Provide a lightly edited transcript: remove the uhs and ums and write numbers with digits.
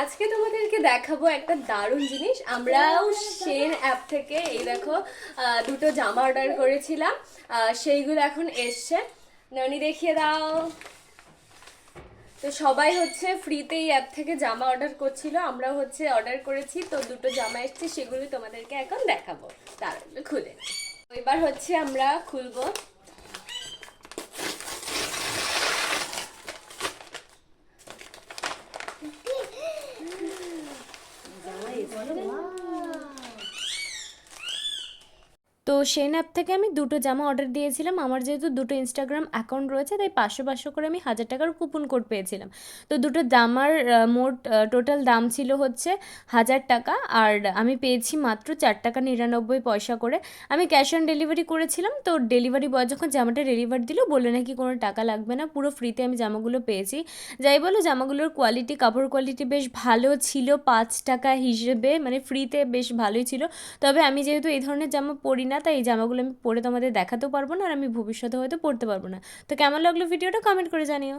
আজকে তোমাদেরকে দেখাবো একটা দারুণ জিনিস। আমরাও শেন অ্যাপ থেকে এই দেখো দুটো জামা অর্ডার করেছিলাম, সেইগুলো এখন এসছে। ননি দেখিয়ে দাও। তো সবাই হচ্ছে ফ্রিতে এই অ্যাপ থেকে জামা অর্ডার করছিল, আমরাও হচ্ছে অর্ডার করেছি। তো দুটো জামা এসছে, সেগুলোই তোমাদেরকে এখন দেখাবো। তাহলে খুলে নিই। এবার হচ্ছে আমরা খুলবো। তো সেই অ্যাপ থেকে আমি দুটো জামা অর্ডার দিয়েছিলাম। আমার যেহেতু দুটো ইনস্টাগ্রাম অ্যাকাউন্ট রয়েছে, তাই 500 করে আমি 1000 টাকার কুপন কোড পেয়েছিলাম। তো দুটো জামার মোট টোটাল দাম ছিল হচ্ছে 1000 টাকা, আর আমি পেয়েছি মাত্র 4 টাকা 99 পয়সা করে। আমি ক্যাশ অন ডেলিভারি করেছিলাম। তো ডেলিভারি বয় যখন জামাটা ডেলিভার দিল, বলে নাকি কোনো টাকা লাগবে না, পুরো ফ্রিতে আমি জামাগুলো পেয়েছি। যাই বলো, জামাগুলোর কোয়ালিটি, কাপড় কোয়ালিটি বেশ ভালো ছিল। 5 টাকা হিসেবে মানে ফ্রিতে বেশ ভালোই ছিল। তবে আমি যেহেতু এই ধরনের জামা পরি না, তাই এই জামাগুলো আমি পরে তোমাদের দেখাতেও পারবো না, আর আমি ভবিষ্যতে হয়তো পরতে পারবো না। তো কেমন লাগলো ভিডিওটা কমেন্ট করে জানিও।